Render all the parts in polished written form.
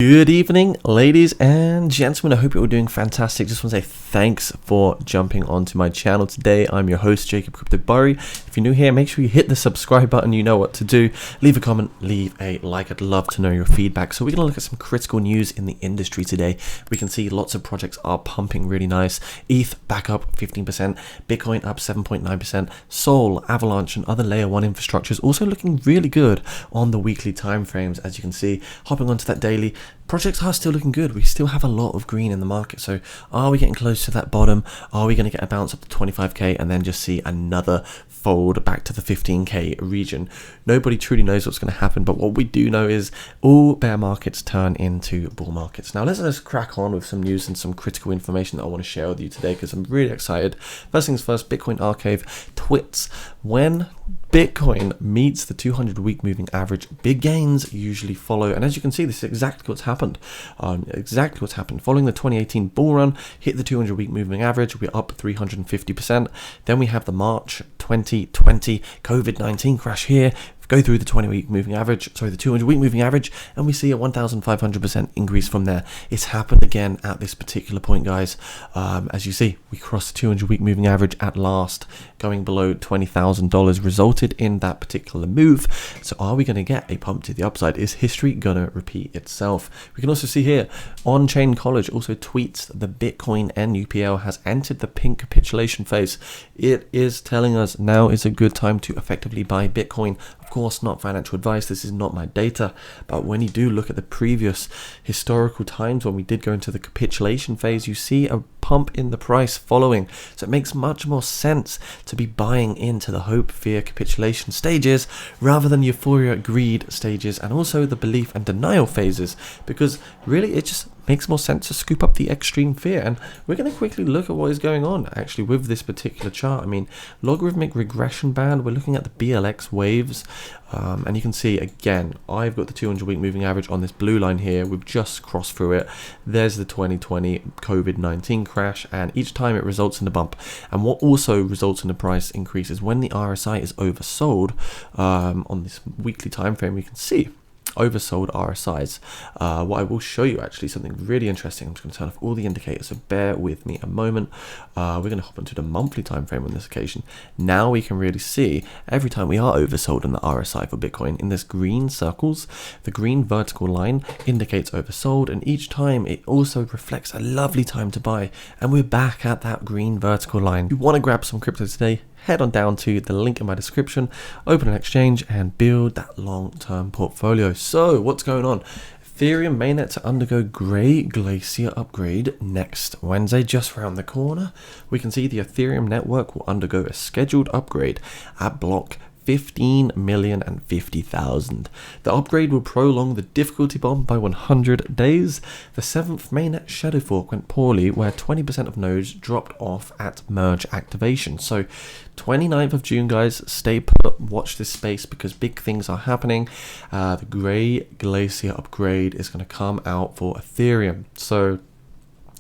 Good evening, ladies and gentlemen. I hope you're all doing fantastic. Just want to say thanks for jumping onto my channel today. I'm your host, jacobcrypobury. If you're new here, make sure you hit the subscribe button. You know what to do. Leave a comment, leave a like. I'd love to know your feedback. So we're going to look at some critical news in the industry today. We can see lots of projects are pumping really nice. ETH back up 15%, Bitcoin up 7.9%, Sol, Avalanche, and other layer 1 infrastructures also looking really good on the weekly time frames. As you can see, hopping onto that daily, projects are still looking good. We still have a lot of green in the market. So are we getting close to that bottom? Are we going to get a bounce up to 25k and then just see another fold back to the 15k region? Nobody truly knows what's going to happen, but what we do know is all bear markets turn into bull markets. Now let's just crack on with some news and some critical information that I want to share with you today because I'm really excited. First things first, Bitcoin Archive twits: when Bitcoin meets the 200-week moving average, big gains usually follow. And as you can see, this is exactly what's happened. Following the 2018 bull run, hit the 200-week moving average, we're up 350%. Then we have the March 2020 COVID-19 crash here. Go through the 200-week moving average, and we see a 1,500% increase from there. It's happened again at this particular point, guys. As you see, we crossed the 200-week moving average at last, going below $20,000 resulted in that particular move. So are we going to get a pump to the upside? Is history going to repeat itself? We can also see here, On-Chain College also tweets the Bitcoin NUPL has entered the pink capitulation phase. It is telling us now is a good time to effectively buy Bitcoin. Of course, not financial advice, this is not my data, but when you do look at the previous historical times when we did go into the capitulation phase, you see a pump in the price following. So it makes much more sense to be buying into the hope, fear, capitulation stages rather than euphoria, greed stages, and also the belief and denial phases, because really it just makes more sense to scoop up the extreme fear. And we're going to quickly look at what is going on actually with this particular chart. I mean, logarithmic regression band, we're looking at the BLX waves, and you can see again, I've got the 200-week moving average on this blue line here. We've just crossed through it. There's the 2020 COVID-19 crash, and each time it results in a bump. And what also results in a price increase is when the RSI is oversold. On this weekly time frame, we can see oversold RSIs. What I will show you actually something really interesting. I'm just going to turn off all the indicators, so bear with me a moment. We're going to hop into the monthly time frame on this occasion. Now we can really see every time we are oversold in the RSI for Bitcoin, in this green circles, the green vertical line indicates oversold, and each time it also reflects a lovely time to buy, and we're back at that green vertical line. If you want to grab some crypto today, head on down to the link in my description, open an exchange and build that long-term portfolio. So what's going on? Ethereum mainnet to undergo Grey Glacier upgrade next Wednesday, just around the corner. We can see the Ethereum network will undergo a scheduled upgrade at block 15,050,000. The upgrade will prolong the difficulty bomb by 100 days. The 7th mainnet shadow fork went poorly, where 20% of nodes dropped off at merge activation. So 29th of June, guys, stay put, watch this space because big things are happening. The Grey Glacier upgrade is going to come out for Ethereum. So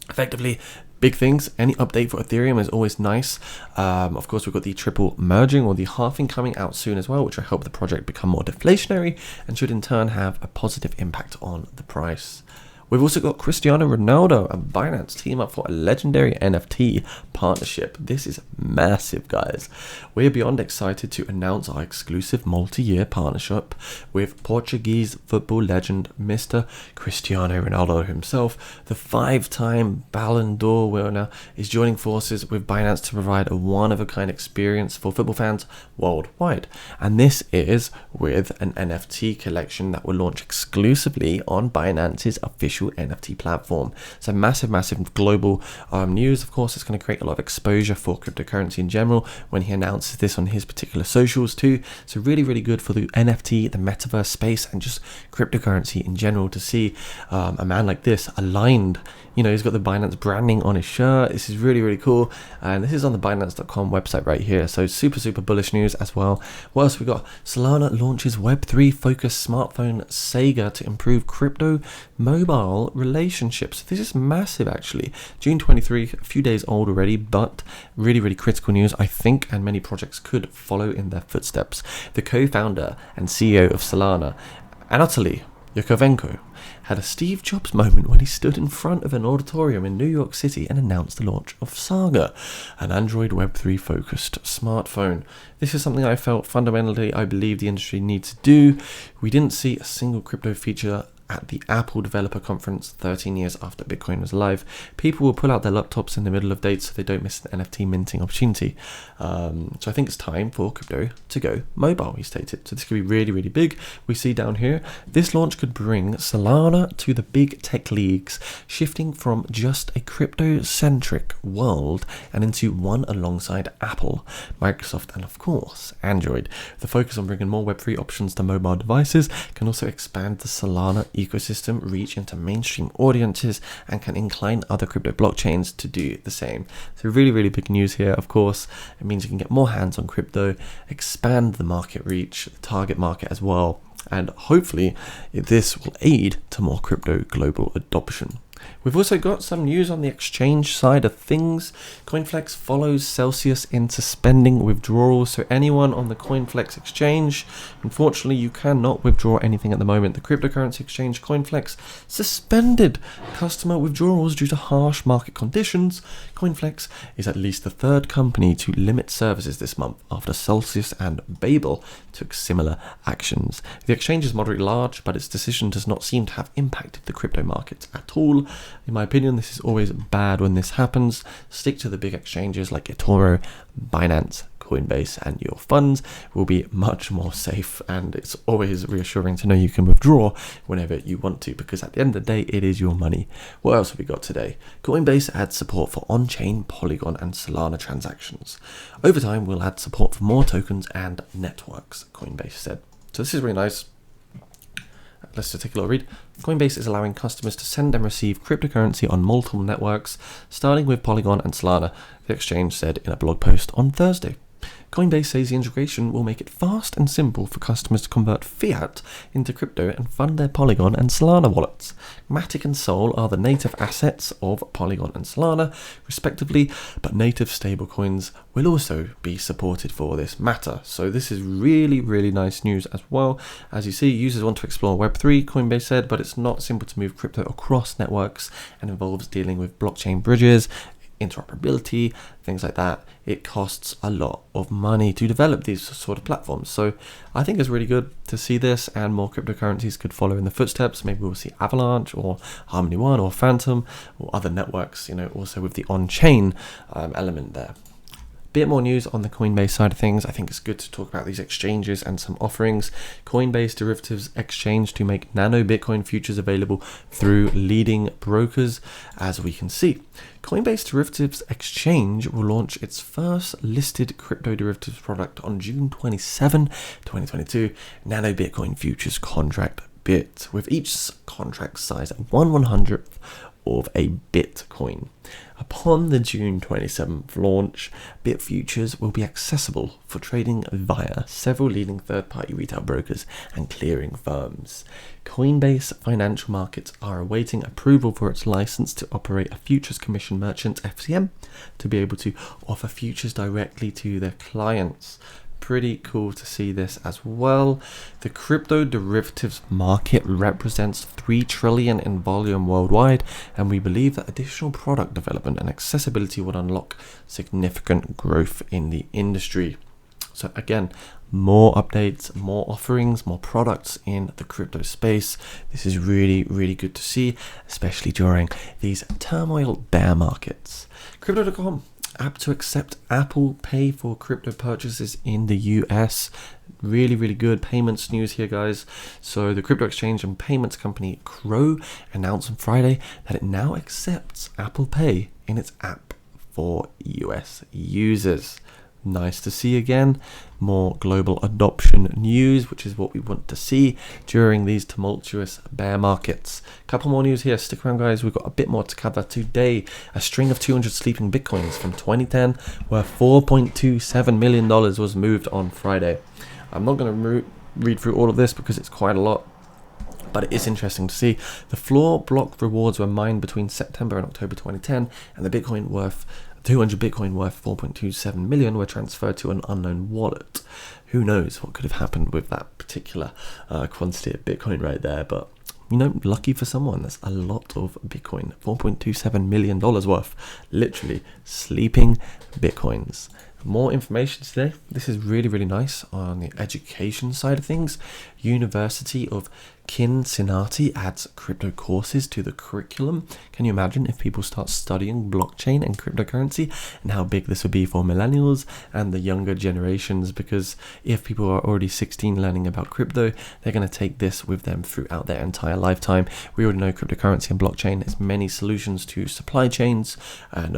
effectively, big things. Any update for Ethereum is always nice. Of course, we've got the triple merging or the halving coming out soon as well, which will help the project become more deflationary and should in turn have a positive impact on the price. We've also got Cristiano Ronaldo and Binance team up for a legendary NFT partnership. This is massive, guys. We're beyond excited to announce our exclusive multi-year partnership with Portuguese football legend Mr. Cristiano Ronaldo himself. The 5-time Ballon d'Or winner is joining forces with Binance to provide a one-of-a-kind experience for football fans worldwide. And this is with an NFT collection that will launch exclusively on Binance's official NFT platform. So massive global news. Of course, it's going to create a lot of exposure for cryptocurrency in general when he announces this on his particular socials too. So really good for the NFT, the metaverse space, and just cryptocurrency in general to see a man like this aligned. You know, he's got the Binance branding on his shirt. This is really cool, and this is on the Binance.com website right here. So super bullish news as well. What else we got? Solana launches Web3 focused smartphone Sega to improve crypto mobile relationships. This is massive actually. June 23, a few days old already, but really critical news, I think, and many projects could follow in their footsteps. The co-founder and CEO of Solana, Anatoly, Yakovenko had a Steve Jobs moment when he stood in front of an auditorium in New York City and announced the launch of Saga, an Android Web3 focused smartphone. This is something I felt fundamentally I believe the industry needs to do. We didn't see a single crypto feature at the Apple Developer Conference 13 years after Bitcoin was live. People will pull out their laptops in the middle of dates so they don't miss an NFT minting opportunity. So I think it's time for crypto to go mobile, he stated. So this could be really, really big. We see down here, this launch could bring Solana to the big tech leagues, shifting from just a crypto-centric world and into one alongside Apple, Microsoft, and of course, Android. The focus on bringing more Web3 options to mobile devices can also expand the Solana ecosystem reach into mainstream audiences and can incline other crypto blockchains to do the same. So really, really big news here. Of course, it means you can get more hands on crypto, expand the market reach, the target market as well, and hopefully this will aid to more crypto global adoption. We've also got some news on the exchange side of things. Coinflex follows Celsius in suspending withdrawals. So anyone on the Coinflex exchange, unfortunately, you cannot withdraw anything at the moment. The cryptocurrency exchange Coinflex suspended customer withdrawals due to harsh market conditions. Coinflex is at least the third company to limit services this month after Celsius and Babel took similar actions. The exchange is moderately large, but its decision does not seem to have impacted the crypto markets at all. In my opinion, this is always bad when this happens. Stick to the big exchanges like Ethereum, Binance, Coinbase, and your funds will be much more safe, and it's always reassuring to know you can withdraw whenever you want to, because at the end of the day, it is your money. What else have we got today? Coinbase adds support for on-chain Polygon and Solana transactions. Over time, we'll add support for more tokens and networks, Coinbase said. So this is really nice. Let's just take a little read. Coinbase is allowing customers to send and receive cryptocurrency on multiple networks, starting with Polygon and Solana, the exchange said in a blog post on Thursday. Coinbase says the integration will make it fast and simple for customers to convert fiat into crypto and fund their Polygon and Solana wallets. Matic and Sol are the native assets of Polygon and Solana, respectively, but native stablecoins will also be supported for this matter. So this is really, really nice news as well. As you see, users want to explore Web3, Coinbase said, but it's not simple to move crypto across networks and involves dealing with blockchain bridges, interoperability, things like that. It costs a lot of money to develop these sort of platforms. So I think it's really good to see this, and more cryptocurrencies could follow in the footsteps. Maybe we'll see Avalanche or Harmony One or Phantom or other networks, also with the on-chain element there. Bit more news on the Coinbase side of things. I think it's good to talk about these exchanges and some offerings. Coinbase Derivatives Exchange to make nano Bitcoin futures available through leading brokers, as we can see. Coinbase Derivatives Exchange will launch its first listed crypto derivatives product on June 27, 2022, nano Bitcoin futures contract bit, with each contract size at 1/100th of a Bitcoin. Upon the June 27th launch, Bit futures will be accessible for trading via several leading third-party retail brokers and clearing firms. Coinbase Financial Markets are awaiting approval for its license to operate a futures commission merchant (FCM) to be able to offer futures directly to their clients. Pretty cool to see this as well. The crypto derivatives market represents $3 trillion in volume worldwide, and we believe that additional product development and accessibility would unlock significant growth in the industry. So again, more updates, more offerings, more products in the crypto space. This is really, really good to see, especially during these turmoil bear markets. Crypto.com app to accept Apple Pay for crypto purchases in the US. Really, really good payments news here, guys. So the crypto exchange and payments company Crow announced on Friday that it now accepts Apple Pay in its app for US users. Nice to see again. More global adoption news, which is what we want to see during these tumultuous bear markets. Couple more news here. Stick around, guys. We've got a bit more to cover today. A string of 200 sleeping bitcoins from 2010 worth $4.27 million was moved on Friday. I'm not going to read through all of this because it's quite a lot, but it is interesting to see. The floor block rewards were mined between September and October 2010, and the Bitcoin worth 200 Bitcoin worth 4.27 million were transferred to an unknown wallet. Who knows what could have happened with that particular quantity of Bitcoin right there, but you know, lucky for someone, that's a lot of Bitcoin. $4.27 million worth, literally sleeping Bitcoins. More information today. This is really, really nice on the education side of things. University of Cincinnati adds crypto courses to the curriculum. Can you imagine if people start studying blockchain and cryptocurrency, and how big this would be for millennials and the younger generations? Because if people are already 16 learning about crypto, they're going to take this with them throughout their entire lifetime. We already know cryptocurrency and blockchain has many solutions to supply chains and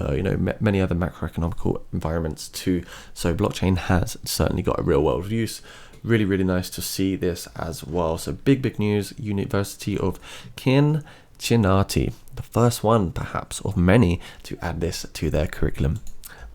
many other macroeconomical environmons too. So blockchain has certainly got a real world use. Really, really nice to see this as well. So big news. University of Cincinnati, the first one perhaps of many to add this to their curriculum.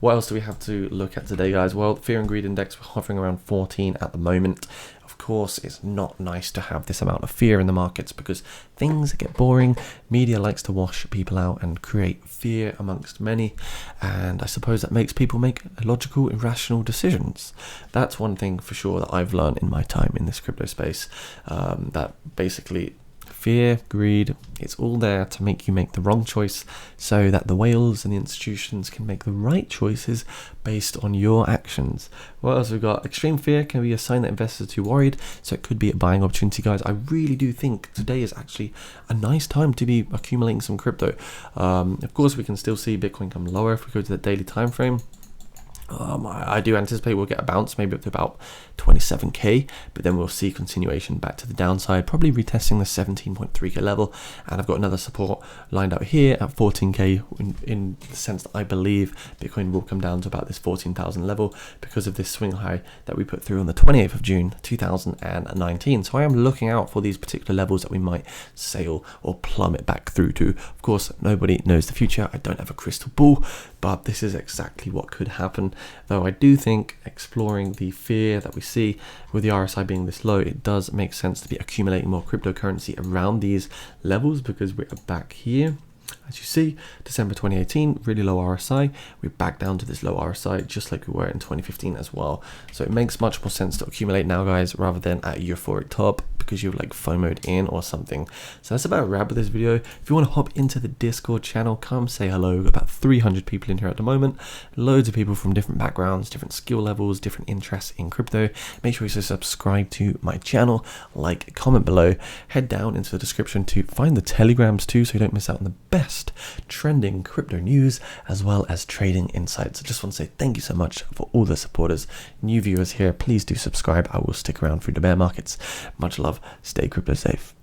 What else do we have to look at today, guys? Well, fear and greed index, we're hovering around 14 at the moment. Of course, it's not nice to have this amount of fear in the markets because things get boring. Media likes to wash people out and create fear amongst many. And I suppose that makes people make illogical, irrational decisions. That's one thing for sure that I've learned in my time in this crypto space. That basically fear, greed, it's all there to make you make the wrong choice so that the whales and the institutions can make the right choices based on your actions. What else we've got? Extreme fear can be a sign that investors are too worried, so it could be a buying opportunity, guys. I really do think today is actually a nice time to be accumulating some crypto. Of course, we can still see Bitcoin come lower if we go to the daily time frame. I do anticipate we'll get a bounce maybe up to about 27k, but then we'll see continuation back to the downside, probably retesting the 17.3k level. And I've got another support lined out here at 14k in the sense that I believe Bitcoin will come down to about this 14,000 level because of this swing high that we put through on the 28th of June 2019. So I am looking out for these particular levels that we might sail or plummet back through to. Of course, nobody knows the future. I don't have a crystal ball, but this is exactly what could happen. Though I do think exploring the fear that we see with the RSI being this low, it does make sense to be accumulating more cryptocurrency around these levels because we're back here. As you see, December 2018, really low RSI. We're back down to this low RSI just like we were in 2015 as well. So it makes much more sense to accumulate now, guys, rather than at a euphoric top because you've like FOMO'd in or something. So that's about a wrap with this video. If you want to hop into the Discord channel, come say hello. About 300 people in here at the moment. Loads of people from different backgrounds, different skill levels, different interests in crypto. Make sure you subscribe to my channel, like, comment below. Head down into the description to find the Telegrams too, so you don't miss out on the best trending crypto news as well as trading insights. I just want to say thank you so much for all the supporters. New viewers here, please do subscribe. I will stick around through the bear markets. Much love. Stay crypto safe.